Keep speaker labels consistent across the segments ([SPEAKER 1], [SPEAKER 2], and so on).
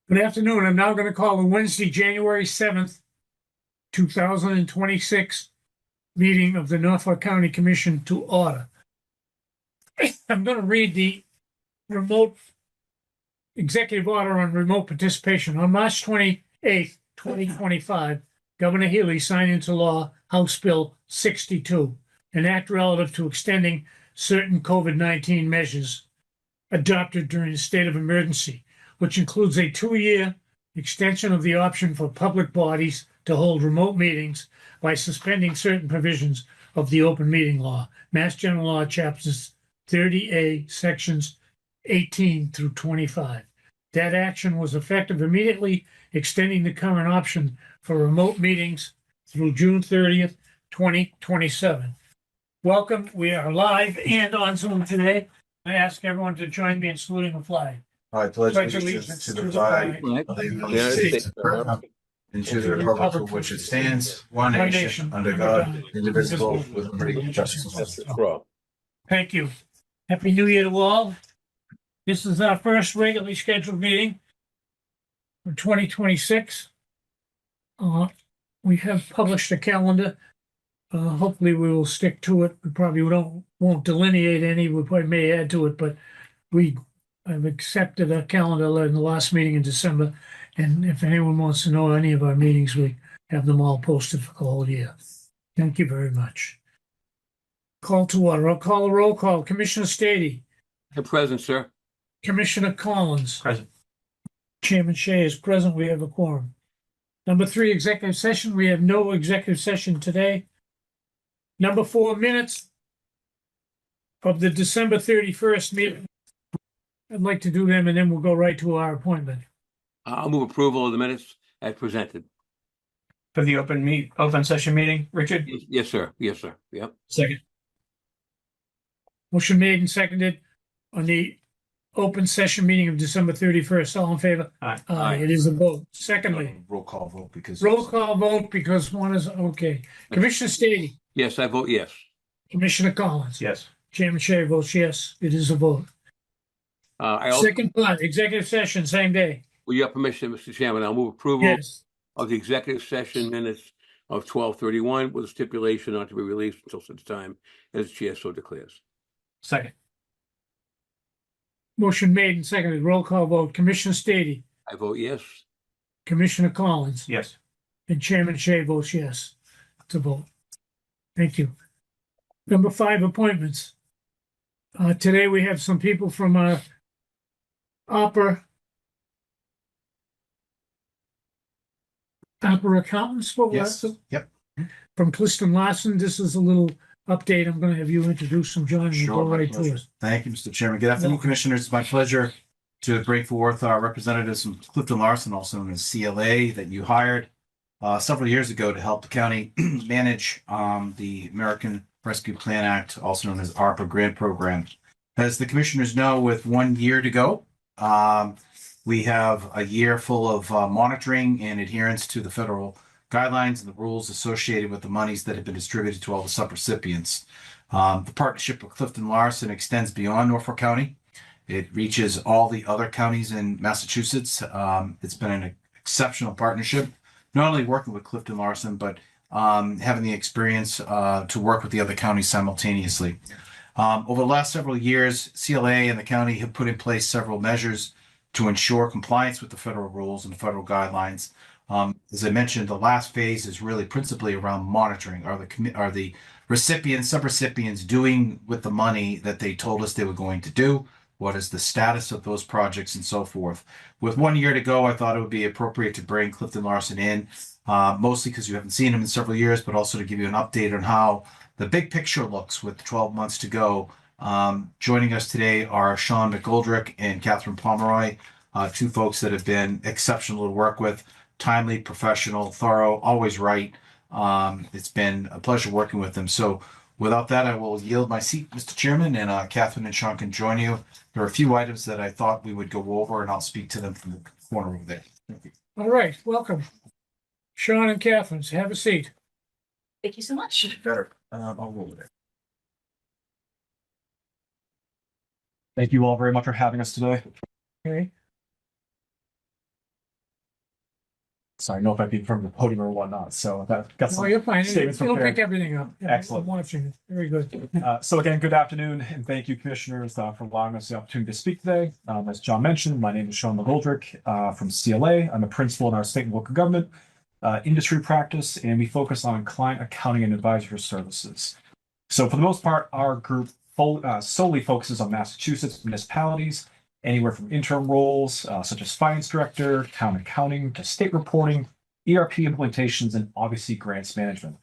[SPEAKER 1] Good afternoon. I'm now going to call the Wednesday, January 7th, 2026 meeting of the Norfolk County Commission to order. I'm going to read the remote executive order on remote participation. On March 28th, 2025, Governor Healy signed into law House Bill 62, an act relative to extending certain COVID-19 measures adopted during the state of emergency, which includes a 2-year extension of the option for public bodies to hold remote meetings by suspending certain provisions of the open meeting law, Mass General Law, Chapters 30A, Sections 18 through 25. That action was effective immediately, extending the current option for remote meetings through June 30th, 2027. Welcome. We are live and on Zoom today. I ask everyone to join me in saluting the flag.
[SPEAKER 2] I pledge allegiance to the flag of the United States of America and to the republic for which it stands, one nation, under God, indivisible, with liberty and justice for all.
[SPEAKER 1] Thank you. Happy New Year to all. This is our first regularly scheduled meeting for 2026. We have published a calendar. Hopefully we will stick to it. We probably won't delineate any. We probably may add to it, but I've accepted a calendar in the last meeting in December. And if anyone wants to know any of our meetings, we have them all posted for the whole year. Thank you very much. Call to order. I'll call a roll call. Commissioner Stady.
[SPEAKER 3] Present, sir.
[SPEAKER 1] Commissioner Collins.
[SPEAKER 3] Present.
[SPEAKER 1] Chairman Shea is present. We have a quorum. Number 3, executive session. We have no executive session today. Number 4, minutes of the December 31st meeting. I'd like to do them and then we'll go right to our appointment.
[SPEAKER 3] I'll move approval of the minutes as presented.
[SPEAKER 4] For the open session meeting, Richard?
[SPEAKER 3] Yes, sir. Yes, sir. Yep.
[SPEAKER 4] Second.
[SPEAKER 1] Motion made and seconded on the open session meeting of December 31st. All in favor?
[SPEAKER 4] Aye.
[SPEAKER 3] Aye.
[SPEAKER 1] It is a vote. Secondly,
[SPEAKER 2] Roll call vote because.
[SPEAKER 1] roll call vote because one is okay. Commissioner Stady.
[SPEAKER 3] Yes, I vote yes.
[SPEAKER 1] Commissioner Collins.
[SPEAKER 4] Yes.
[SPEAKER 1] Chairman Shea votes yes. It is a vote.
[SPEAKER 3] I also,
[SPEAKER 1] Second part, executive session, same day.
[SPEAKER 3] with your permission, Mr. Chairman, I'll move approval
[SPEAKER 1] Yes.
[SPEAKER 3] of the executive session minutes of 12/31 with a stipulation not to be released until such time as the chair so declares.
[SPEAKER 4] Second.
[SPEAKER 1] Motion made and seconded. Roll call vote. Commissioner Stady.
[SPEAKER 3] I vote yes.
[SPEAKER 1] Commissioner Collins.
[SPEAKER 4] Yes.
[SPEAKER 1] And Chairman Shea votes yes. It's a vote. Thank you. Number 5, appointments. Today we have some people from opera accountants.
[SPEAKER 2] Yes. Yep.
[SPEAKER 1] From Clifton Larson. This is a little update. I'm going to have you introduce them, John, and
[SPEAKER 2] Sure,
[SPEAKER 1] go
[SPEAKER 2] my
[SPEAKER 1] right to
[SPEAKER 2] pleasure.
[SPEAKER 1] it.
[SPEAKER 2] Thank you, Mr. Chairman. Good afternoon, Commissioners. It's my pleasure to bring forth our representatives from Clifton Larson, also known as CLA, that you hired several years ago to help the county manage the American Rescue Plan Act, also known as ARPA grant program. As the commissioners know, with 1 year to go, we have a year full of monitoring and adherence to the federal guidelines and the rules associated with the monies that have been distributed to all the subrecipients. The partnership with Clifton Larson extends beyond Norfolk County. It reaches all the other counties in Massachusetts. It's been an exceptional partnership, not only working with Clifton Larson, but having the experience to work with the other counties simultaneously. Over the last several years, CLA and the county have put in place several measures to ensure compliance with the federal rules and the federal guidelines. As I mentioned, the last phase is really principally around monitoring. Are the recipients, subrecipients doing with the money that they told us they were going to do? What is the status of those projects and so forth? With 1 year to go, I thought it would be appropriate to bring Clifton Larson in, mostly because you haven't seen him in several years, but also to give you an update on how the big picture looks with 12 months to go. Joining us today are Sean McGoldrick and Catherine Pomeroy, two folks that have been exceptional to work with, timely, professional, thorough, always right. It's been a pleasure working with them. So without that, I will yield my seat, Mr. Chairman, and Catherine and Sean can join you. There are a few items that I thought we would go over, and I'll speak to them from the corner over there. Thank you.
[SPEAKER 1] All right, welcome. Sean and Catherine, have a seat.
[SPEAKER 5] Thank you so much.
[SPEAKER 2] Better. I'll go over there.
[SPEAKER 4] Thank you all very much for having us today.
[SPEAKER 1] Okay.
[SPEAKER 6] sorry, know if I'd be from the podium or whatnot. So that got
[SPEAKER 1] No,
[SPEAKER 6] some
[SPEAKER 1] you're fine.
[SPEAKER 6] statements
[SPEAKER 1] You'll
[SPEAKER 6] prepared.
[SPEAKER 1] pick everything up. Yeah,
[SPEAKER 6] Excellent.
[SPEAKER 1] I'm watching it. Very good.
[SPEAKER 6] So again, good afternoon, and thank you, commissioners, for allowing us the opportunity to speak today. As John mentioned, my name is Sean McGoldrick from CLA. I'm a principal in our state and local government industry practice, and we focus on client accounting and advisory services. So for the most part, our group solely focuses on Massachusetts municipalities, anywhere from interim roles such as finance director, town accounting, to state reporting, ERP implementations, and obviously grants management.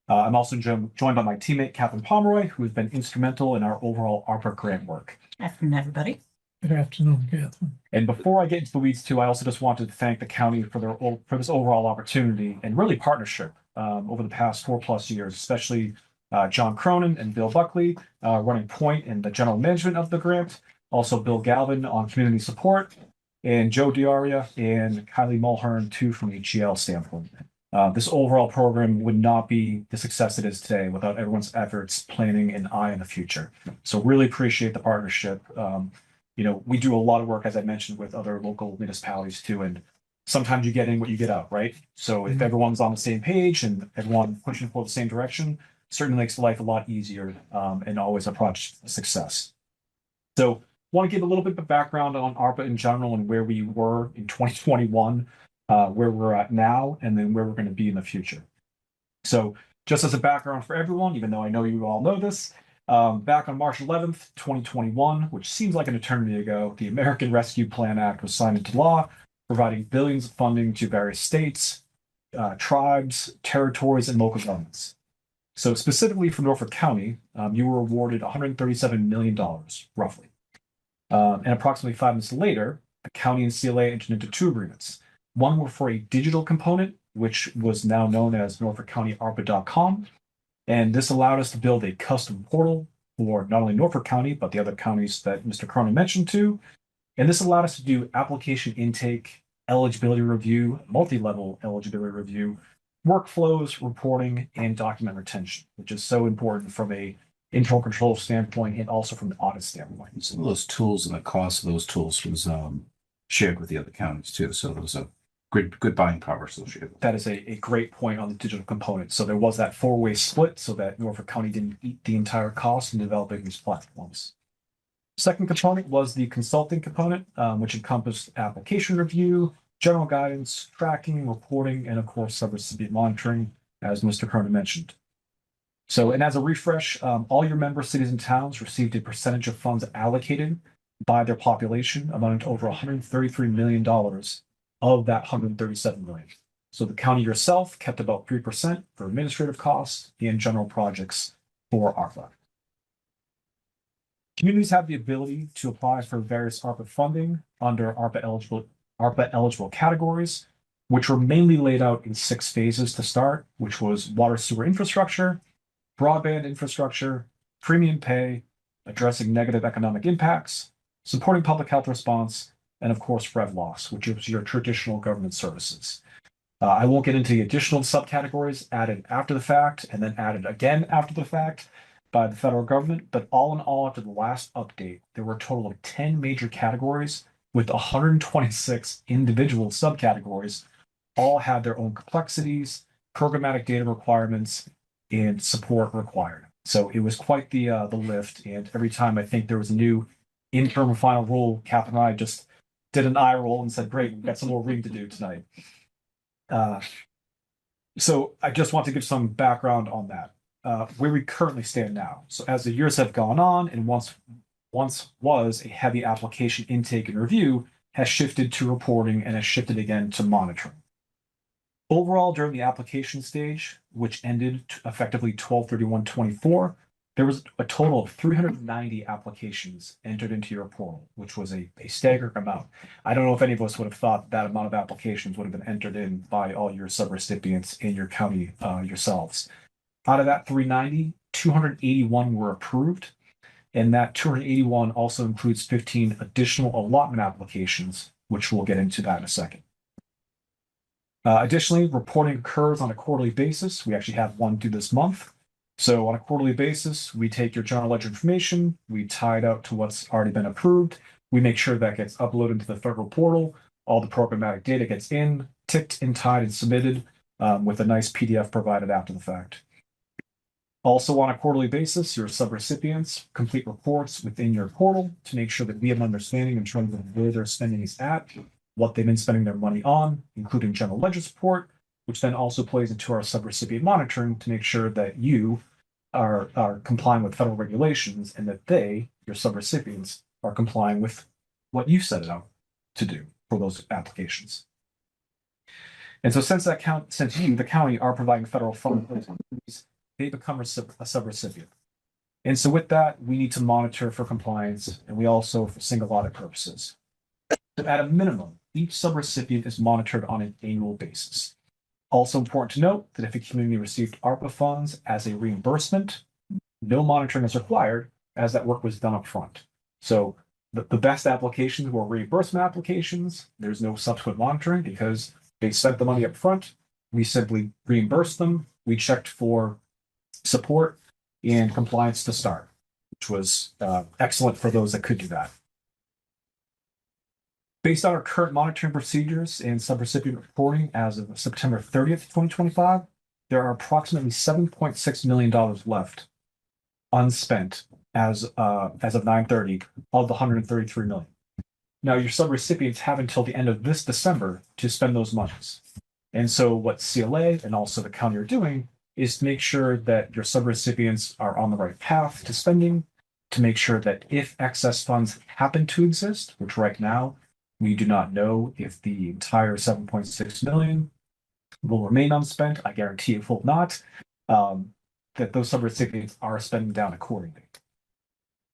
[SPEAKER 6] I'm also joined by my teammate, Catherine Pomeroy, who has been instrumental in our overall ARPA grant work.
[SPEAKER 5] Afternoon, everybody.
[SPEAKER 1] Good afternoon, Catherine.
[SPEAKER 6] And before I get into the weeds too, I also just wanted to thank the county for this overall opportunity and really partnership over the past 4+ years, especially John Cronin and Bill Buckley running point and the general management of the grant. Also Bill Galvin on community support, and Joe Diaria and Kylie Mulhern too from the GL standpoint. This overall program would not be the success it is today without everyone's efforts, planning, and eye in the future. So really appreciate the partnership. We do a lot of work, as I mentioned, with other local municipalities too, and sometimes you get in what you get out, right? So if everyone's on the same page and everyone pushing for the same direction, certainly makes life a lot easier and always approach success. So want to give a little bit of background on ARPA in general and where we were in 2021, where we're at now, and then where we're going to be in the future. So just as a background for everyone, even though I know you all know this, back on March 11th, 2021, which seems like an eternity ago, the American Rescue Plan Act was signed into law, providing billions of funding to various states, tribes, territories, and local governments. So specifically for Norfolk County, you were awarded $137 million, roughly. And approximately 5 months later, the county and CLA entered into 2 agreements. One were for a digital component, which was now known as NorfolkCountyARPA.com. And this allowed us to build a custom portal for not only Norfolk County, but the other counties that Mr. Cronin mentioned too. And this allowed us to do application intake, eligibility review, multi-level eligibility review, workflows, reporting, and document retention, which is so important from a internal control standpoint and also from an audit standpoint.
[SPEAKER 2] Some of those tools and the cost of those tools was shared with the other counties too. So there was a good buying power associated with
[SPEAKER 6] That is a great point on the digital component. So there was that 4-way split so that Norfolk County didn't eat the entire cost in developing these platforms. Second component was the consulting component, which encompassed application review, general guidance, tracking, reporting, and of course, subrecipient monitoring, as Mr. Cronin mentioned. So, and as a refresh, all your member cities and towns received a percentage of funds allocated by their population, amounting to over $133 million of that $137 million. So the county yourself kept about 3% for administrative costs and general projects for ARPA. Communities have the ability to apply for various ARPA funding under ARPA eligible categories, which were mainly laid out in 6 phases to start, which was water sewer infrastructure, broadband infrastructure, premium pay, addressing negative economic impacts, supporting public health response, and of course, rev loss, which is your traditional government services. I won't get into the additional subcategories added after the fact and then added again after the fact by the federal government, but all in all, after the last update, there were a total of 10 major categories with 126 individual subcategories, all had their own complexities, programmatic data requirements, and support required. So it was quite the lift. And every time I think there was a new interim or final rule, Catherine and I just did an eye roll and said, great, we've got some more reading to do tonight. So I just want to give some background on that, where we currently stand now. So as the years have gone on and once was a heavy application intake and review, has shifted to reporting and has shifted again to monitoring. Overall, during the application stage, which ended effectively 12/31/24, there was a total of 390 applications entered into your portal, which was a staggering amount. I don't know if any of us would have thought that amount of applications would have been entered in by all your subrecipients in your county yourselves. Out of that 390, 281 were approved, and that 281 also includes 15 additional allotment applications, which we'll get into that in a second. Additionally, reporting occurs on a quarterly basis. We actually have one due this month. So on a quarterly basis, we take your general ledger information, we tie it out to what's already been approved. We make sure that gets uploaded to the federal portal. All the programmatic data gets in, ticked and tied and submitted with a nice PDF provided after the fact. Also, on a quarterly basis, your subrecipients complete reports within your portal to make sure that we have an understanding in terms of where their spending is at, what they've been spending their money on, including general ledger support, which then also plays into our subrecipient monitoring to make sure that you are complying with federal regulations and that they, your subrecipients, are complying with what you set it out to do for those applications. And so since you, the county, are providing federal funds, they become a subrecipient. And so with that, we need to monitor for compliance, and we also for single audit purposes. So at a minimum, each subrecipient is monitored on an annual basis. Also important to note that if a community received ARPA funds as a reimbursement, no monitoring is required as that work was done up front. So the best applications were reimbursement applications. There's no subsequent monitoring because they spent the money up front. We simply reimbursed them. We checked for support and compliance to start, which was excellent for those that could do that. Based on our current monitoring procedures and subrecipient reporting as of September 30th, 2025, there are approximately $7.6 million left unspent as of 9/30 of the $133 million. Now, your subrecipients have until the end of this December to spend those monies. And so what CLA and also the county are doing is to make sure that your subrecipients are on the right path to spending, to make sure that if excess funds happen to exist, which right now we do not know if the entire 7.6 million will remain unspent, I guarantee it will not, that those subrecipients are spending down accordingly.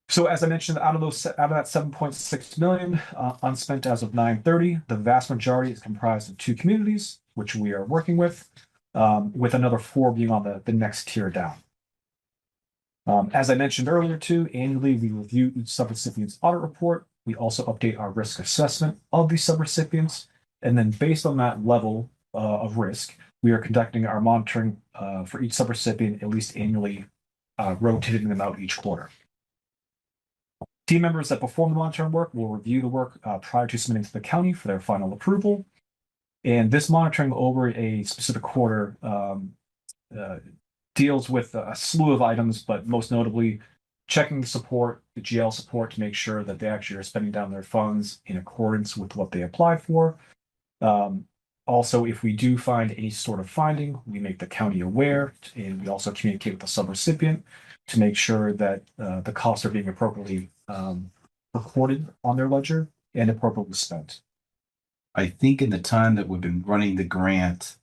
[SPEAKER 6] So as I mentioned, out of that 7.6 million unspent as of 9/30, the vast majority is comprised of 2 communities, which we are working with another 4 being on the next tier down. As I mentioned earlier too, annually we review each subrecipient's audit report. We also update our risk assessment of these subrecipients. And then based on that level of risk, we are conducting our monitoring for each subrecipient at least annually, rotating them out each quarter. Team members that perform the monitoring work will review the work prior to submitting to the county for their final approval. And this monitoring over a specific quarter deals with a slew of items, but most notably checking support, the GL support, to make sure that they actually are spending down their funds in accordance with what they applied for. Also, if we do find any sort of finding, we make the county aware, and we also communicate with the subrecipient to make sure that the costs are being appropriately recorded on their ledger and appropriately spent.
[SPEAKER 2] I think in the time that we've been running the grant,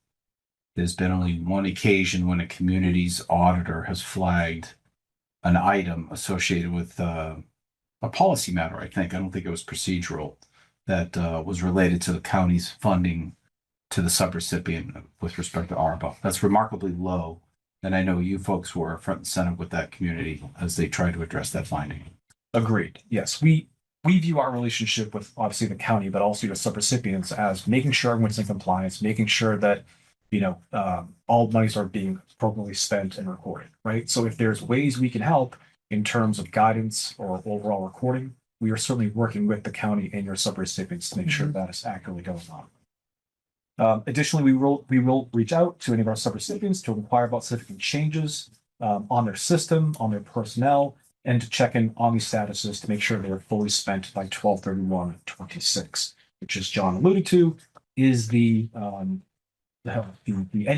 [SPEAKER 2] there's been only one occasion when a community's auditor has flagged an item associated with a policy matter, I think. I don't think it was procedural, that was related to the county's funding to the subrecipient with respect to ARPA. That's remarkably low. And I know you folks were front and center with that community as they tried to address that finding.
[SPEAKER 6] Agreed. Yes, we view our relationship with obviously the county, but also your subrecipients as making sure everyone's in compliance, making sure that all monies are being appropriately spent and recorded, right? So if there's ways we can help in terms of guidance or overall recording, we are certainly working with the county and your subrecipients to make sure that is accurately going on. Additionally, we will reach out to any of our subrecipients to inquire about significant changes on their system, on their personnel, and to check in on these statuses to make sure they are fully spent by 12/31/26, which, as John alluded to, is the end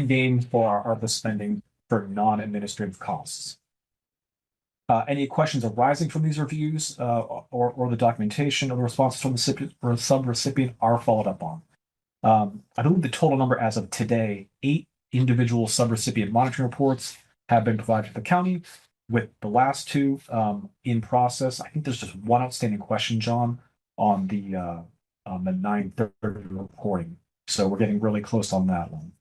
[SPEAKER 6] game for our ARPA spending for non-administrative costs. Any questions arising from these reviews or the documentation of the responses from the subrecipient are followed up on. I believe the total number as of today, 8 individual subrecipient monitoring reports have been provided to the county, with the last 2 in process. I think there's just one outstanding question, John, on the 9/30 reporting. So we're getting really close on that one.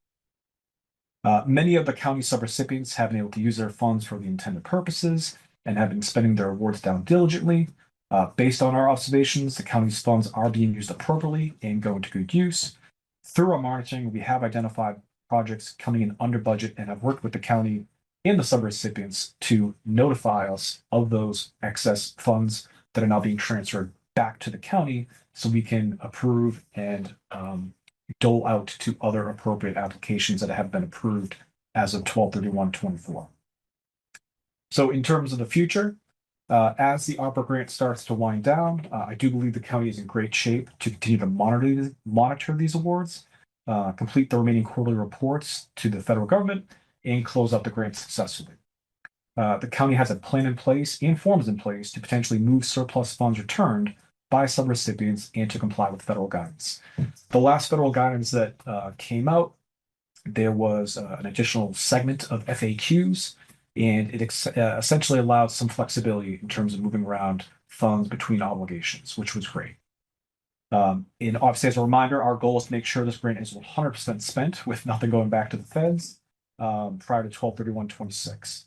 [SPEAKER 6] Many of the county subrecipients have been able to use their funds for the intended purposes and have been spending their awards down diligently. Based on our observations, the county's funds are being used appropriately and going to good use. Through our monitoring, we have identified projects coming in under budget and have worked with the county and the subrecipients to notify us of those excess funds that are now being transferred back to the county so we can approve and dole out to other appropriate applications that have been approved as of 12/31/24. So in terms of the future, as the ARPA grant starts to wind down, I do believe the county is in great shape to continue to monitor these awards, complete the remaining quarterly reports to the federal government, and close out the grant successfully. The county has a plan in place and forms in place to potentially move surplus funds returned by subrecipients and to comply with federal guidance. The last federal guidance that came out, there was an additional segment of FAQs, and it essentially allowed some flexibility in terms of moving around funds between obligations, which was great. And obviously, as a reminder, our goal is to make sure this grant is 100% spent with nothing going back to the feds prior to 12/31/26,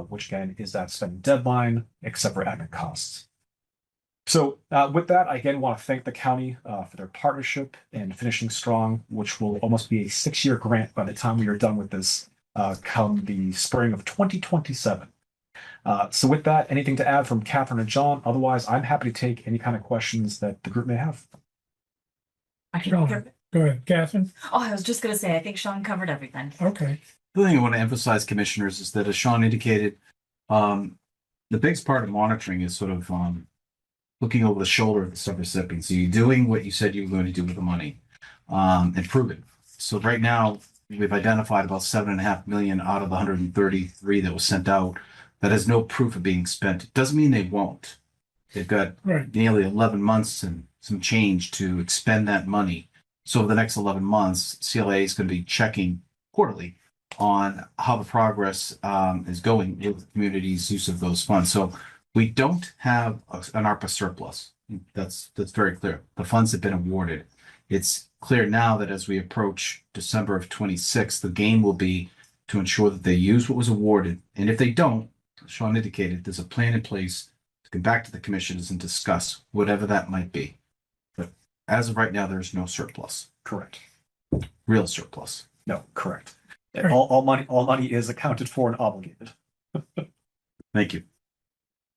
[SPEAKER 6] which again is that spending deadline, except for admin costs. So with that, I again want to thank the county for their partnership and finishing strong, which will almost be a 6-year grant by the time we are done with this come the spring of 2027. So with that, anything to add from Catherine and John? Otherwise, I'm happy to take any kind of questions that the group may have.
[SPEAKER 5] I can
[SPEAKER 1] Sean,
[SPEAKER 5] cover-
[SPEAKER 1] go ahead, Catherine.
[SPEAKER 5] Oh, I was just gonna say, I think Sean covered everything.
[SPEAKER 1] Okay.
[SPEAKER 2] The thing I want to emphasize, commissioners, is that as Sean indicated, the biggest part of monitoring is sort of looking over the shoulder of the subrecipient. So you're doing what you said you were going to do with the money, and prove it. So right now, we've identified about 7.5 million out of the 133 that was sent out that has no proof of being spent. It doesn't mean they won't. They've got
[SPEAKER 1] Right.
[SPEAKER 2] nearly 11 months and some change to expend that money. So over the next 11 months, CLA is going to be checking quarterly on how the progress is going with the community's use of those funds. So we don't have an ARPA surplus. That's very clear. The funds have been awarded. It's clear now that as we approach December of 26, the game will be to ensure that they use what was awarded. And if they don't, as Sean indicated, there's a plan in place to come back to the commissioners and discuss whatever that might be. But as of right now, there's no surplus.
[SPEAKER 6] Correct.
[SPEAKER 2] Real surplus.
[SPEAKER 6] No, correct.
[SPEAKER 1] Right.
[SPEAKER 6] All money is accounted for and obligated.
[SPEAKER 2] Thank you.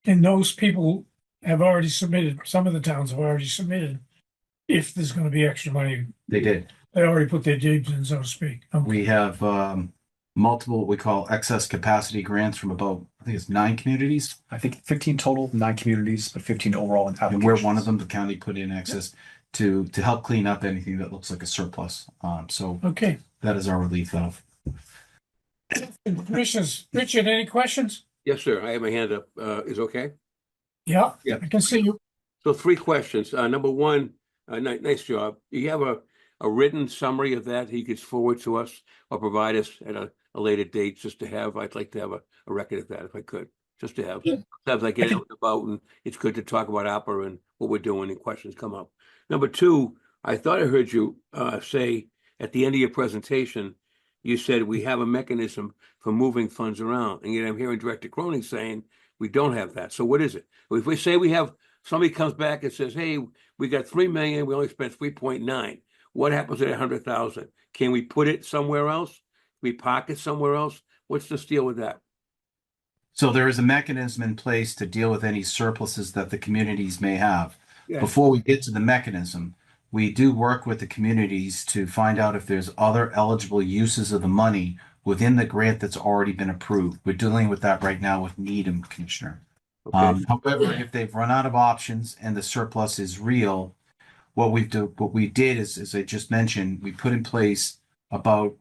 [SPEAKER 1] And those people have already submitted, some of the towns have already submitted. If there's gonna be extra money,
[SPEAKER 2] They did.
[SPEAKER 1] they already put their dibs in, so to speak.
[SPEAKER 2] We have multiple what we call excess capacity grants from about, I think it's 9 communities.
[SPEAKER 6] I think 15 total, 9 communities, but 15 overall in
[SPEAKER 2] And
[SPEAKER 6] applications.
[SPEAKER 2] we're one of them. The county put in excess to help clean up anything that looks like a surplus. So
[SPEAKER 1] Okay.
[SPEAKER 2] that is our relief valve.
[SPEAKER 1] Commissioners, Richard, any questions?
[SPEAKER 3] Yes, sir. I have my hand up. Is okay?
[SPEAKER 1] Yeah,
[SPEAKER 3] Yeah.
[SPEAKER 1] I can see you.
[SPEAKER 3] So 3 questions. Number one, nice job. Do you have a written summary of that he could forward to us or provide us at a later date just to have? I'd like to have a record of that if I could, just to have.
[SPEAKER 1] Yeah.
[SPEAKER 3] Sometimes I get out and about and it's good to talk about APRA and what we're doing and questions come up. Number 2, I thought I heard you say at the end of your presentation, you said we have a mechanism for moving funds around. And yet I'm hearing Director Cronin saying we don't have that. So what is it? If we say we have, somebody comes back and says, hey, we got 3 million, we only spent 3.9. What happens at 100,000? Can we put it somewhere else? We park it somewhere else? What's the deal with that?
[SPEAKER 2] So there is a mechanism in place to deal with any surpluses that the communities may have.
[SPEAKER 3] Yeah.
[SPEAKER 2] Before we get to the mechanism, we do work with the communities to find out if there's other eligible uses of the money within the grant that's already been approved. We're dealing with that right now with Needham, Commissioner.
[SPEAKER 3] Okay.
[SPEAKER 2] However, if they've run out of options and the surplus is real, what we did is, as I just mentioned, we put in place about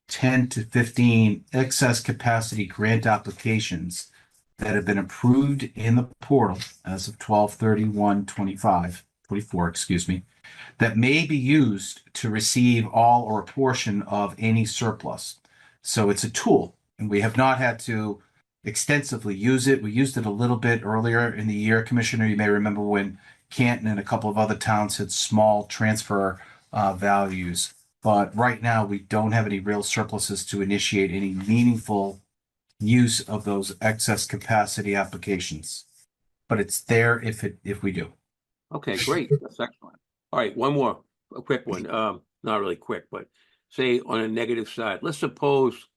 [SPEAKER 2] 10 to 15 excess capacity grant applications that have been approved in the portal as of 12/31/24, excuse me, that may be used to receive all or a portion of any surplus. So it's a tool, and we have not had to extensively use it. We used it a little bit earlier in the year, Commissioner. You may remember when Canton and a couple of other towns had small transfer values. But right now, we don't have any real surpluses to initiate any meaningful use of those excess capacity applications. But it's there if we do.
[SPEAKER 3] Okay, great. That's excellent. All right, one more, a quick one. Not really quick, but say on a negative side, let's suppose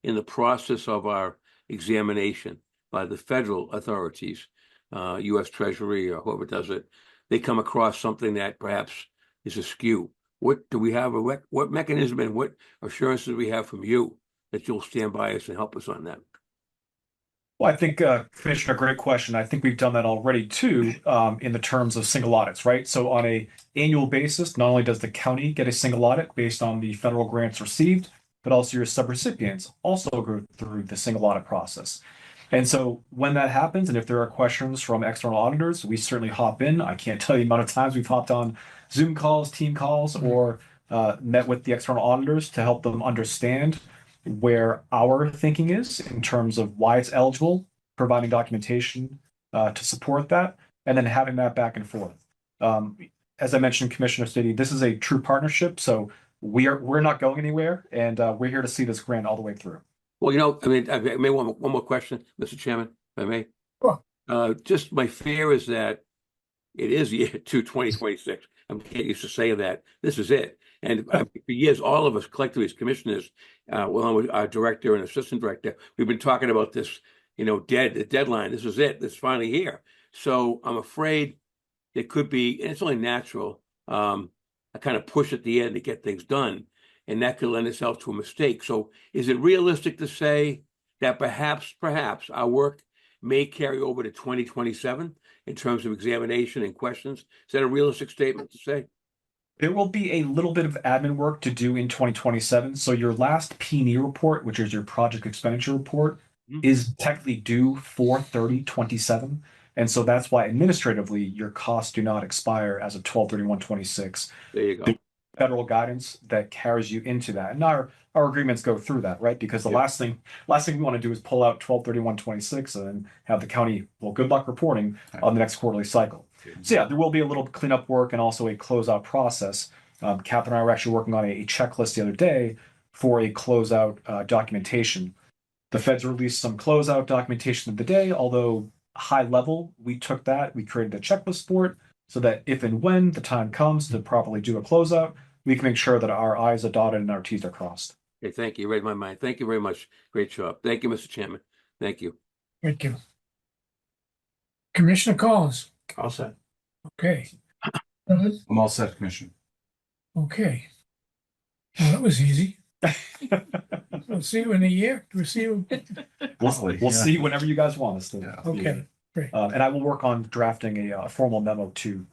[SPEAKER 3] in the process of our examination by the federal authorities, U.S. Treasury or whoever does it, they come across something that perhaps is askew. what do we have, what mechanism and what assurances do we have from you that you'll stand by us and help us on that?
[SPEAKER 6] Well, I think, Commissioner, great question. I think we've done that already too, in the terms of single audits, right? So on a annual basis, not only does the county get a single audit based on the federal grants received, but also your subrecipients also go through the single audit process. And so when that happens, and if there are questions from external auditors, we certainly hop in. I can't tell you the amount of times we've hopped on Zoom calls, team calls, or met with the external auditors to help them understand where our thinking is in terms of why it's eligible, providing documentation to support that, and then having that back and forth. As I mentioned, Commissioner Stady, this is a true partnership, so we're not going anywhere, and we're here to see this grant all the way through.
[SPEAKER 3] Well, I mean, I may want one more question, Mr. Chairman, if I may.
[SPEAKER 1] Sure.
[SPEAKER 3] Just my fear is that it is year 2026. I'm getting used to saying that. This is it. And for years, all of us collectively as commissioners, along with our director and assistant director, we've been talking about this, the deadline. This is it. It's finally here. So I'm afraid it could be, and it's only natural, a kind of push at the end to get things done. And that could lend itself to a mistake. So is it realistic to say that perhaps our work may carry over to 2027 in terms of examination and questions? Is that a realistic statement to say?
[SPEAKER 6] There will be a little bit of admin work to do in 2027. So your last P&E report, which is your project expenditure report, is technically due 4/30/27. And so that's why administratively your costs do not expire as of 12/31/26.
[SPEAKER 3] There you go.
[SPEAKER 6] Federal guidance that carries you into that. And our agreements go through that, right? Because the last thing we want to do is pull out 12/31/26 and then have the county, well, good luck reporting on the next quarterly cycle. So yeah, there will be a little cleanup work and also a closeout process. Cap and I were actually working on a checklist the other day for a closeout documentation. The feds released some closeout documentation of the day, although high level, we took that, we created a checklist for it so that if and when the time comes to properly do a closeout, we can make sure that our I's are dotted and our T's are crossed.
[SPEAKER 3] Okay, thank you. You read my mind. Thank you very much. Great job. Thank you, Mr. Chairman. Thank you.
[SPEAKER 1] Thank you. Commissioner Collins.
[SPEAKER 4] All set.
[SPEAKER 1] Okay.
[SPEAKER 2] I'm all set, Commissioner.
[SPEAKER 1] Okay. Well, that was easy. We'll see you in a year. We'll see you.
[SPEAKER 6] We'll see whenever you guys want us to.
[SPEAKER 2] Yeah.
[SPEAKER 1] Okay, great.
[SPEAKER 6] And I will work on drafting a formal memo to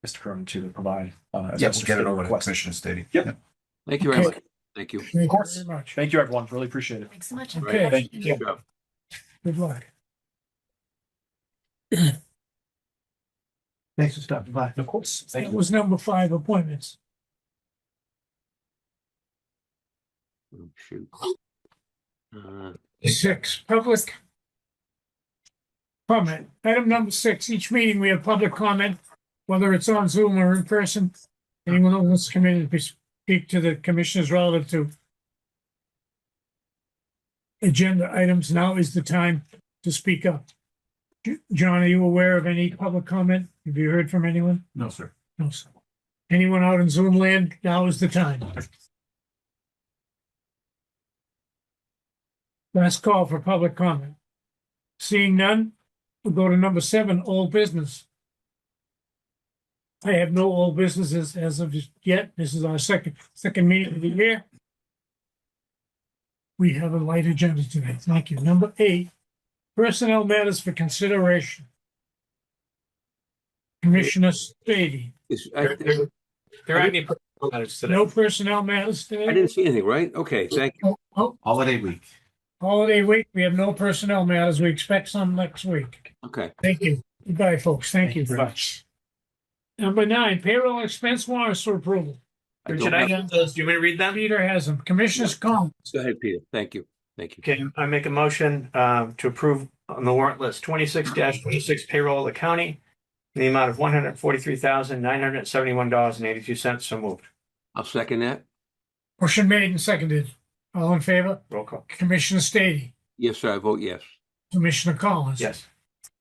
[SPEAKER 6] Mr. Cronin to provide.
[SPEAKER 2] Yes, get it over to Commissioner Stady.
[SPEAKER 6] Yep.
[SPEAKER 3] Thank you very
[SPEAKER 1] Okay.
[SPEAKER 3] much. Thank you.
[SPEAKER 1] Thank you
[SPEAKER 6] course.
[SPEAKER 1] very much.
[SPEAKER 6] Thank you, everyone. Really appreciate it.
[SPEAKER 5] Thanks so much.
[SPEAKER 1] Okay.
[SPEAKER 6] Thank you.
[SPEAKER 3] Good job.
[SPEAKER 1] Good luck.
[SPEAKER 4] Thanks for stopping by.
[SPEAKER 6] Of course. Thank
[SPEAKER 1] That
[SPEAKER 6] you.
[SPEAKER 1] was number 5 appointments.
[SPEAKER 3] Oh, shoot.
[SPEAKER 1] 6, public comment. Item number 6, each meeting we have public comment, whether it's on Zoom or in person. Anyone who wants to come in and speak to the commissioners relative to agenda items, now is the time to speak up. John, are you aware of any public comment? Have you heard from anyone?
[SPEAKER 2] No, sir.
[SPEAKER 1] No, sir. Anyone out in Zoom land? Now is the time. Last call for public comment. Seeing none, we'll go to number 7, old business. I have no old businesses as of yet. This is our second meeting of the year. We have a light agenda today. Thank you. Number 8, personnel matters for consideration. Commissioner Stady.
[SPEAKER 4] There aren't any personnel matters today.
[SPEAKER 1] No personnel matters
[SPEAKER 3] I
[SPEAKER 1] today?
[SPEAKER 3] didn't see anything, right? Okay, thank you.
[SPEAKER 1] Oh,
[SPEAKER 2] Holiday week.
[SPEAKER 1] holiday week, we have no personnel matters. We expect some next week.
[SPEAKER 3] Okay.
[SPEAKER 1] Thank you. Goodbye, folks. Thank you very much. Number 9, payroll expense warrants for approval.
[SPEAKER 3] I
[SPEAKER 4] Richard,
[SPEAKER 3] don't
[SPEAKER 4] I
[SPEAKER 3] have-
[SPEAKER 4] have those. Do you want me to read them?
[SPEAKER 1] Peter has them. Commissioners comment.
[SPEAKER 3] Go ahead, Peter. Thank you. Thank you.
[SPEAKER 4] Okay, I make a motion to approve on the warrant list 26-26 payroll of the county in the amount of $143,971.82. So moved.
[SPEAKER 3] I'll second that.
[SPEAKER 1] Motion made and seconded. All in favor?
[SPEAKER 4] Roll call.
[SPEAKER 1] Commissioner Stady.
[SPEAKER 3] Yes, sir. I vote yes.
[SPEAKER 1] Commissioner Collins.
[SPEAKER 4] Yes.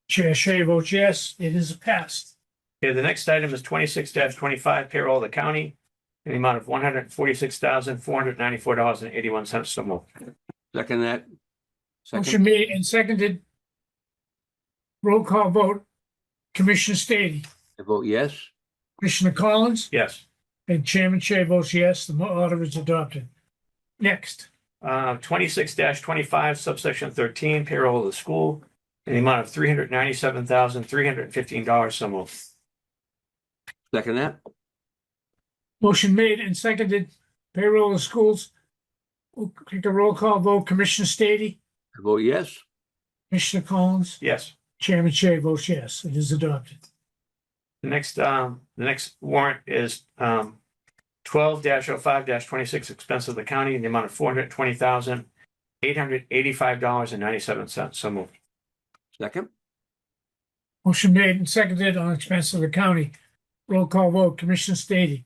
[SPEAKER 1] Chair Shay votes yes. It is passed.
[SPEAKER 4] Okay, the next item is 26-25 payroll of the county in the amount of $146,494.81. So moved.
[SPEAKER 3] Second that.
[SPEAKER 1] Motion
[SPEAKER 3] Second.
[SPEAKER 1] made and seconded. Roll call vote. Commissioner Stady.
[SPEAKER 3] I vote yes.
[SPEAKER 1] Commissioner Collins.
[SPEAKER 4] Yes.
[SPEAKER 1] And Chairman Shea votes yes, the order is adopted. Next,
[SPEAKER 4] 26-25 subsection 13 payroll of the school in the amount of $397,315. So moved.
[SPEAKER 3] Second that?
[SPEAKER 1] motion made and seconded, payroll of schools. We'll take a roll call vote. Commissioner Stady,
[SPEAKER 3] I vote yes.
[SPEAKER 1] Commissioner Collins,
[SPEAKER 4] Yes.
[SPEAKER 1] Chairman Shea votes yes, it is adopted.
[SPEAKER 4] The next warrant is 12-05-26 expense of the county in the amount of $420,885.97. So moved.
[SPEAKER 3] Second?
[SPEAKER 1] Motion made and seconded on expense of the county. Roll call vote. Commissioner Stady,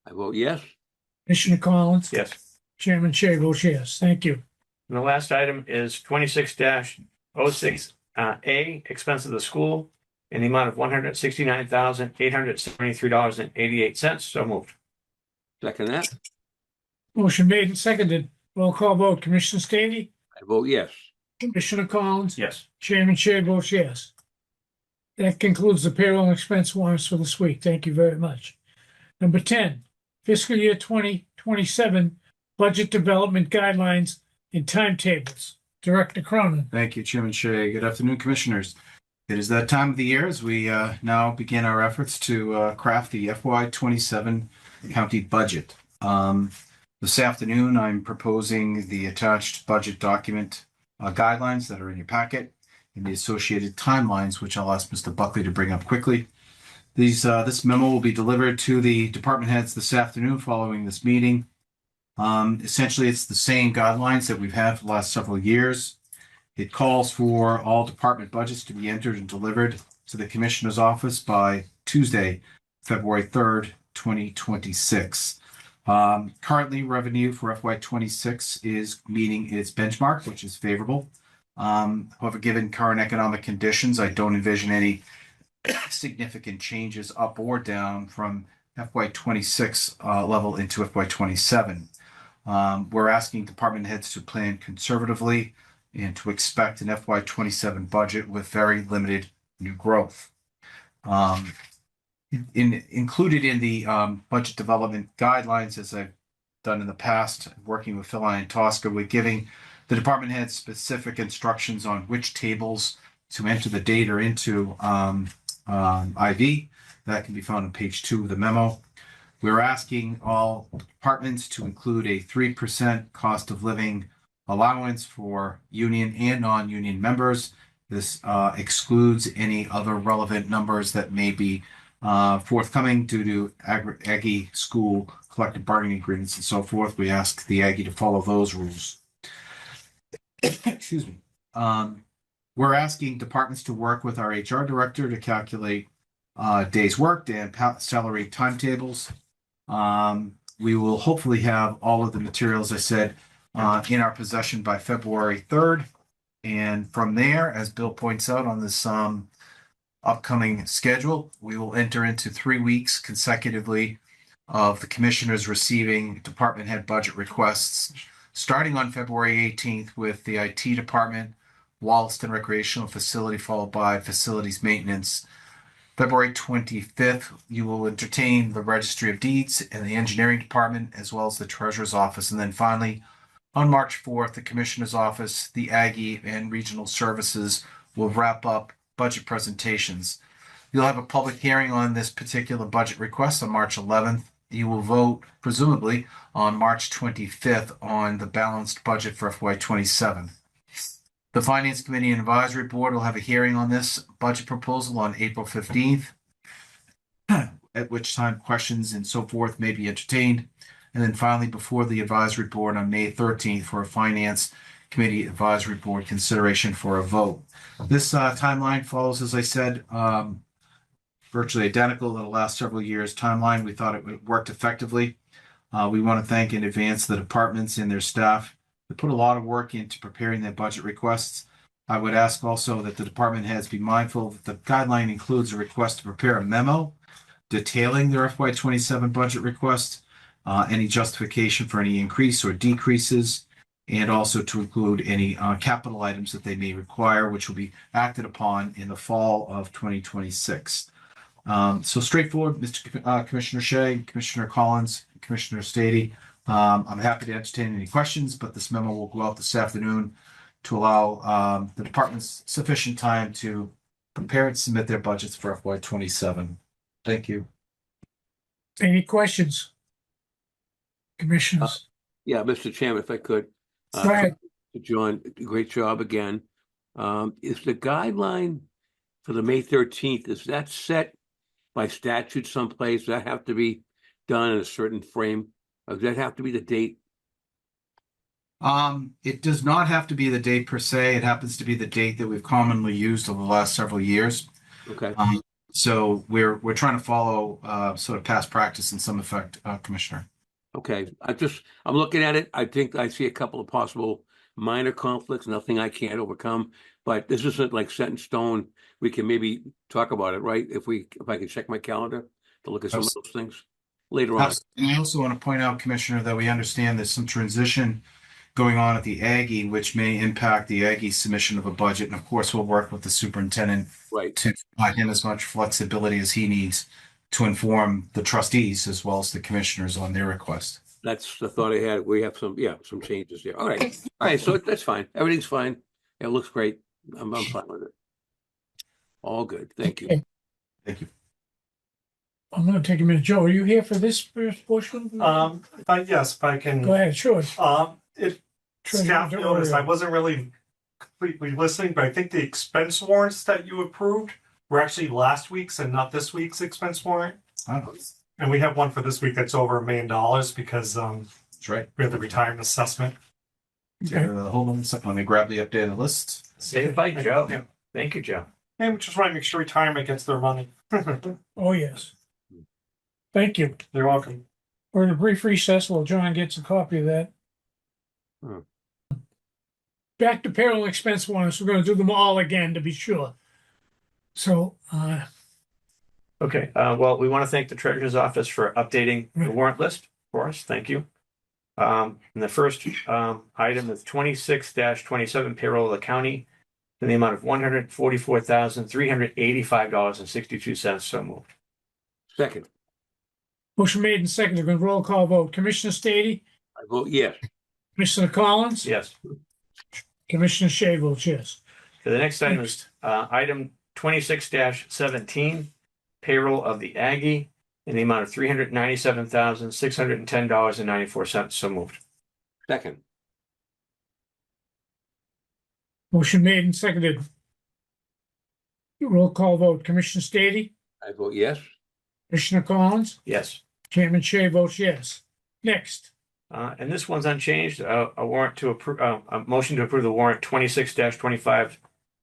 [SPEAKER 3] I vote yes.
[SPEAKER 1] Commissioner Collins,
[SPEAKER 4] Yes.
[SPEAKER 1] Chairman Shea votes yes. Thank you.
[SPEAKER 4] And the last item is 26-06 A expense of the school in the amount of $169,873.88. So moved.
[SPEAKER 3] Second that?
[SPEAKER 1] Motion made and seconded. Roll call vote. Commissioner Stady,
[SPEAKER 3] I vote yes.
[SPEAKER 1] Commissioner Collins,
[SPEAKER 4] Yes.
[SPEAKER 1] Chairman Shea votes yes. That concludes the payroll and expense warrants for this week. Thank you very much. Number 10, fiscal year 2027 budget development guidelines and timetables. Director Cronin.
[SPEAKER 2] Thank you, Chairman Shea. Good afternoon, Commissioners. It is that time of the year as we now begin our efforts to craft the FY27 county budget. This afternoon, I'm proposing the attached budget document guidelines that are in your packet and the associated timelines, which I'll ask Mr. Buckley to bring up quickly. This memo will be delivered to the department heads this afternoon following this meeting. Essentially, it's the same guidelines that we've had for the last several years. It calls for all department budgets to be entered and delivered to the Commissioner's office by Tuesday, February 3rd, 2026. Currently, revenue for FY26 is meeting its benchmark, which is favorable. However, given current economic conditions, I don't envision any significant changes up or down from FY26 level into FY27. We're asking department heads to plan conservatively and to expect an FY27 budget with very limited new growth. Included in the budget development guidelines, as I've done in the past, working with Phil and Tosca, we're giving the department heads specific instructions on which tables to enter the data into IV. That can be found on page 2 of the memo. We're asking all departments to include a 3% cost of living allowance for union and non-union members. This excludes any other relevant numbers that may be forthcoming due to Aggie school collective bargaining agreements and so forth. We ask the Aggie to follow those rules. Excuse me. We're asking departments to work with our HR director to calculate days worked and salary timetables. We will hopefully have all of the materials I said in our possession by February 3rd. And from there, as Bill points out on this upcoming schedule, we will enter into 3 weeks consecutively of the commissioners receiving department head budget requests, starting on February 18th with the IT department, Wollaston Recreational Facility, followed by facilities maintenance. February 25th, you will entertain the Registry of Deeds and the Engineering Department, as well as the Treasurer's Office. And then finally, on March 4th, the Commissioner's Office, the Aggie, and Regional Services will wrap up budget presentations. You'll have a public hearing on this particular budget request on March 11th. You will vote, presumably, on March 25th on the balanced budget for FY27. The Finance Committee and Advisory Board will have a hearing on this budget proposal on April 15th, at which time questions and so forth may be entertained. And then finally, before the Advisory Board on May 13th for a Finance Committee Advisory Board consideration for a vote. This timeline follows, as I said, virtually identical to the last several years' timeline. We thought it worked effectively. We want to thank in advance the departments and their staff. They put a lot of work into preparing their budget requests. I would ask also that the department heads be mindful that the guideline includes a request to prepare a memo detailing their FY27 budget request, any justification for any increase or decreases, and also to include any capital items that they may require, which will be acted upon in the fall of 2026. So straightforward, Commissioner Shea, Commissioner Collins, Commissioner Stady. I'm happy to entertain any questions, but this memo will go out this afternoon to allow the departments sufficient time to prepare and submit their budgets for FY27. Thank you.
[SPEAKER 1] Any questions? Commissioners?
[SPEAKER 3] Yeah, Mr. Chairman, if I could.
[SPEAKER 1] Go ahead.
[SPEAKER 3] John, great job again. Is the guideline for the May 13th, is that set by statute someplace? Does that have to be done in a certain frame? Or does that have to be the date?
[SPEAKER 2] It does not have to be the date per se. It happens to be the date that we've commonly used over the last several years.
[SPEAKER 3] Okay,
[SPEAKER 2] So we're trying to follow sort of past practice in some effect, Commissioner.
[SPEAKER 3] okay. I'm looking at it. I think I see a couple of possible minor conflicts, nothing I can't overcome, but this isn't like set in stone. We can maybe talk about it, right? If I can check my calendar to look at some of those things later on.
[SPEAKER 2] And I also want to point out, Commissioner, that we understand there's some transition going on at the Aggie, which may impact the Aggie submission of a budget. And of course, we'll work with the superintendent
[SPEAKER 3] Right.
[SPEAKER 2] to provide him as much flexibility as he needs to inform the trustees as well as the commissioners on their request.
[SPEAKER 3] That's the thought I had. We have some changes there. All right. So that's fine. Everything's fine. It looks great. I'm fine with it. All good. Thank you.
[SPEAKER 1] Okay.
[SPEAKER 2] Thank you.
[SPEAKER 1] I'm gonna take a minute. Joe, are you here for this first portion?
[SPEAKER 7] Yes, if I can.
[SPEAKER 1] Go ahead, sure.
[SPEAKER 7] If
[SPEAKER 1] Treasurer
[SPEAKER 7] staff
[SPEAKER 1] Doria.
[SPEAKER 7] noticed, I wasn't really completely listening, but I think the expense warrants that you approved were actually last week's and not this week's expense warrant.
[SPEAKER 2] Oh,
[SPEAKER 7] And we have one for this week that's over $1 million because
[SPEAKER 2] that's right.
[SPEAKER 7] we have the retirement assessment.
[SPEAKER 1] Okay.
[SPEAKER 2] Hold on a second. Let me grab the updated list.
[SPEAKER 4] Saved by Joe. Thank you, Joe.
[SPEAKER 7] And we just want to make sure retirement gets their money.
[SPEAKER 1] Oh, yes. Thank you.
[SPEAKER 7] You're welcome.
[SPEAKER 1] We're in a brief recess while John gets a copy of that.
[SPEAKER 3] Hmm.
[SPEAKER 1] Back to payroll expense warrants. We're gonna do them all again to be sure. So,
[SPEAKER 4] Okay, well, we want to thank the treasurer's office for updating the warrant list for us. Thank you. And the first item is 26-27 payroll of the county in the amount of $144,385.62. So moved.
[SPEAKER 3] Second,
[SPEAKER 1] motion made and seconded. We're gonna roll call vote. Commissioner Stady,
[SPEAKER 3] I vote yes.
[SPEAKER 1] Commissioner Collins,
[SPEAKER 4] Yes.
[SPEAKER 1] Commissioner Shea votes yes.
[SPEAKER 4] So the next item is item 26-17 payroll of the Aggie in the amount of $397,610.94. So moved.
[SPEAKER 3] Second,
[SPEAKER 1] Motion made and seconded. Roll call vote. Commissioner Stady,
[SPEAKER 3] I vote yes.
[SPEAKER 1] Commissioner Collins,
[SPEAKER 4] Yes.
[SPEAKER 1] Chairman Shea votes yes. Next,
[SPEAKER 4] And this one's unchanged. A warrant to approve, a motion to approve the warrant 26-25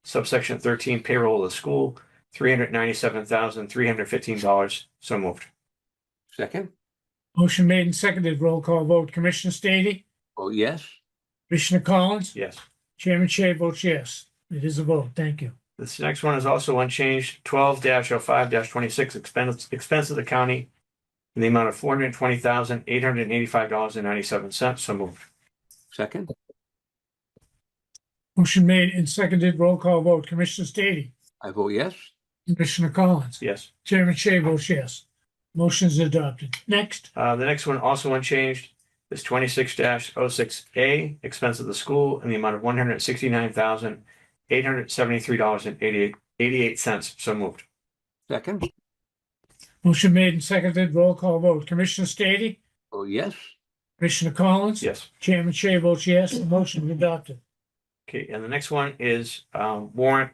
[SPEAKER 4] subsection 13 payroll of the school, $397,315. So moved.
[SPEAKER 3] Second,
[SPEAKER 1] motion made and seconded. Roll call vote. Commissioner Stady,
[SPEAKER 3] vote yes.
[SPEAKER 1] Commissioner Collins,
[SPEAKER 4] Yes.
[SPEAKER 1] Chairman Shea votes yes. It is a vote. Thank you.
[SPEAKER 4] This next one is also unchanged. 12-05-26 expense of the county in the amount of $420,885.97. So moved.
[SPEAKER 3] Second,
[SPEAKER 1] Motion made and seconded. Roll call vote. Commissioner Stady,
[SPEAKER 3] I vote yes.
[SPEAKER 1] Commissioner Collins,
[SPEAKER 4] Yes.
[SPEAKER 1] Chairman Shea votes yes. Motion is adopted. Next,
[SPEAKER 4] The next one also unchanged is 26-06A expense of the school in the amount of $169,873.88. So moved.
[SPEAKER 3] Second,
[SPEAKER 1] motion made and seconded. Roll call vote. Commissioner Stady,
[SPEAKER 3] vote yes.
[SPEAKER 1] Commissioner Collins,
[SPEAKER 4] Yes.
[SPEAKER 1] Chairman Shea votes yes. The motion is adopted.
[SPEAKER 4] Okay, and the next one is warrant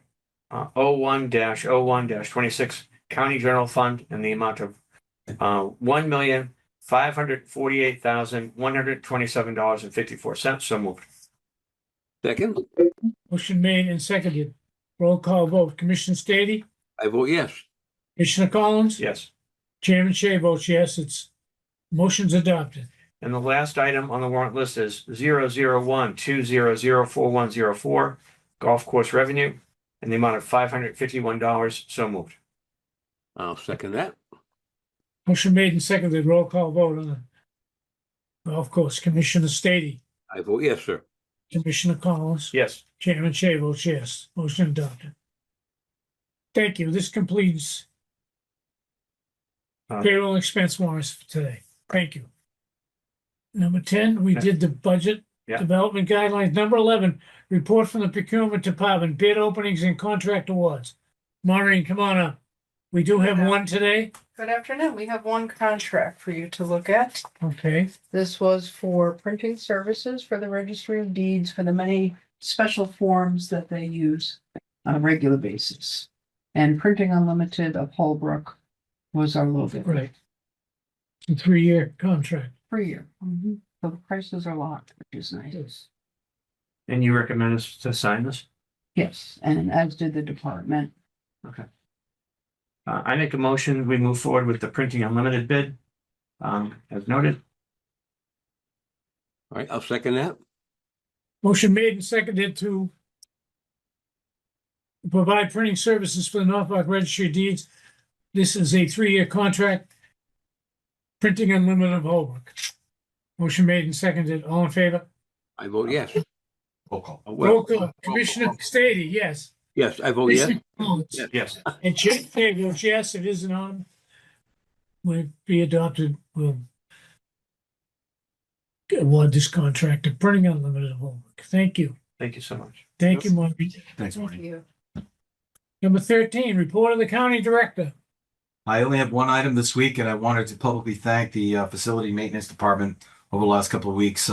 [SPEAKER 4] 01-01-26 County General Fund in the amount of $1,548,127.54. So moved.
[SPEAKER 3] Second,
[SPEAKER 1] Motion made and seconded. Roll call vote. Commissioner Stady,
[SPEAKER 3] I vote yes.
[SPEAKER 1] Commissioner Collins,
[SPEAKER 4] Yes.
[SPEAKER 1] Chairman Shea votes yes. It's motion's adopted.
[SPEAKER 4] And the last item on the warrant list is 001-200-4104 golf course revenue in the amount of $551. So moved.
[SPEAKER 3] I'll second that.
[SPEAKER 1] Motion made and seconded. Roll call vote on the golf course. Commissioner Stady,
[SPEAKER 3] I vote yes, sir.
[SPEAKER 1] Commissioner Collins,
[SPEAKER 4] Yes.
[SPEAKER 1] Chairman Shea votes yes. Motion adopted. Thank you. This completes Payroll expense warrants for today. Thank you. Number 10, we
[SPEAKER 4] Yeah.
[SPEAKER 1] did the budget
[SPEAKER 4] Yeah.
[SPEAKER 1] development guidelines. Number 11, report from the procurement department, bid openings and contract awards. Maureen, come on up. We do have one today.
[SPEAKER 8] Good afternoon. We have one contract for you to look at.
[SPEAKER 1] Okay,
[SPEAKER 8] This was for printing services for the Registry of Deeds for the many special forms that they use on a regular basis. And Printing Unlimited of Holbrook was our logo
[SPEAKER 1] right. A 3-year contract.
[SPEAKER 8] per year. So the prices are locked, which is nice.
[SPEAKER 4] And you recommend us to sign this?
[SPEAKER 8] Yes, and as did the department.
[SPEAKER 4] Okay. I make a motion, we move forward with the Printing Unlimited bid. As noted.
[SPEAKER 3] All right, I'll second that.
[SPEAKER 1] Motion made and seconded to provide printing services for the Norfolk Registry of Deeds. This is a 3-year contract. Printing Unlimited of Holbrook. Motion made and seconded. All in favor?
[SPEAKER 3] I vote yes.
[SPEAKER 2] Roll call.
[SPEAKER 1] Roll call. Commissioner Stady, yes.
[SPEAKER 3] Yes, I vote yes.
[SPEAKER 1] Commissioner Collins.
[SPEAKER 3] Yes.
[SPEAKER 4] Yes.
[SPEAKER 1] And Chair votes yes, it isn't on. Will be adopted, will award this contract to Printing Unlimited of Holbrook. Thank you.
[SPEAKER 4] Thank you so much.
[SPEAKER 1] Thank you, Maureen.
[SPEAKER 2] Thanks,
[SPEAKER 8] Thank
[SPEAKER 2] Marty.
[SPEAKER 8] you.
[SPEAKER 1] Number 13, report of the county director.
[SPEAKER 2] I only have one item this week, and I wanted to publicly thank the facility maintenance department over the last couple of weeks.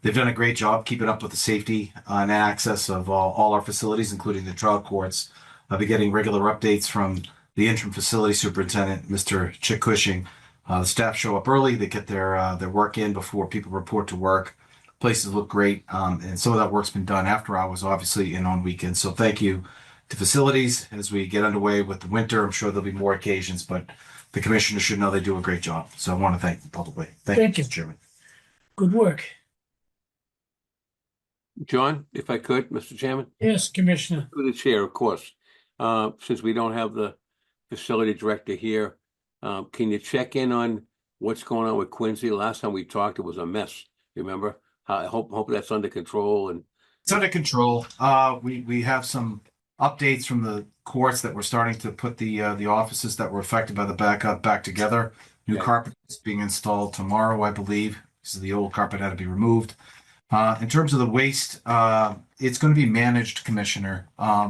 [SPEAKER 2] They've done a great job keeping up with the safety and access of all our facilities, including the trial courts. I'll be getting regular updates from the interim facility superintendent, Mr. Chick Cushing. The staff show up early; they get their work in before people report to work. Places look great, and some of that work's been done after hours, obviously, and on weekends. So thank you to facilities as we get underway with the winter. I'm sure there'll be more occasions, but the commissioners should know they do a great job. So I want to thank them publicly.
[SPEAKER 1] Thank you.
[SPEAKER 2] Mr. Chairman.
[SPEAKER 1] Good work.
[SPEAKER 3] John, if I could, Mr. Chairman,
[SPEAKER 1] Yes, Commissioner.
[SPEAKER 3] through the chair, of course. Since we don't have the facility director here, can you check in on what's going on with Quincy? Last time we talked, it was a mess. Remember? I hope that's under control and
[SPEAKER 2] It's under control. We have some updates from the courts that we're starting to put the offices that were affected by the backup back together. New
[SPEAKER 3] Okay.
[SPEAKER 2] carpet is being installed tomorrow, I believe. So the old carpet had to be removed. In terms of the waste, it's going to be managed, Commissioner.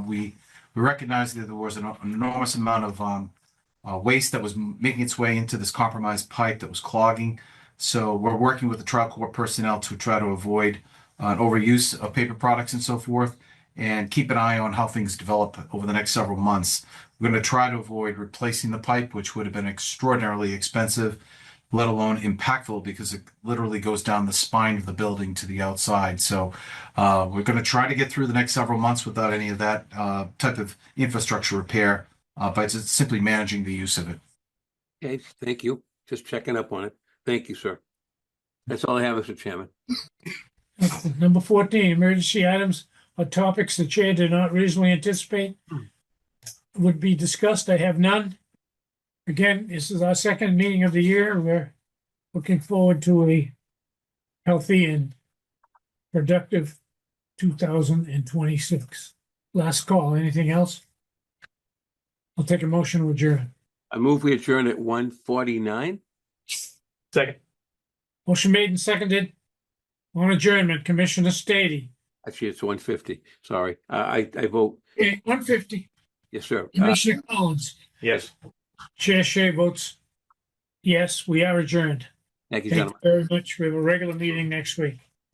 [SPEAKER 2] We recognized that there was an enormous amount of waste that was making its way into this compromised pipe that was clogging. So we're working with the trial court personnel to try to avoid overuse of paper products and so forth, and keep an eye on how things develop over the next several months. We're going to try to avoid replacing the pipe, which would have been extraordinarily expensive, let alone impactful, because it literally goes down the spine of the building to the outside. So we're going to try to get through the next several months without any of that type of infrastructure repair, but it's simply managing the use of it.
[SPEAKER 3] okay, thank you. Just checking up on it. Thank you, sir. That's all I have, Mr. Chairman.
[SPEAKER 1] Number 14, emergency items or topics the chair did not reasonably anticipate would be discussed. I have none. Again, this is our second meeting of the year. We're looking forward to a healthy and productive 2026. Last call. Anything else? I'll take a motion to adjourn.
[SPEAKER 3] I move we adjourn at 1:49.
[SPEAKER 4] Second.
[SPEAKER 1] Motion made and seconded on adjournment. Commissioner Stady.
[SPEAKER 3] Actually, it's 1:50. Sorry. I vote
[SPEAKER 1] Okay, 150.
[SPEAKER 3] yes, sir.
[SPEAKER 1] Commissioner Collins.
[SPEAKER 4] Yes.
[SPEAKER 1] Chair Shea votes yes. We are adjourned.
[SPEAKER 3] Thank you,
[SPEAKER 1] Thank
[SPEAKER 3] gentlemen.
[SPEAKER 1] you very much. We have a regular meeting next week.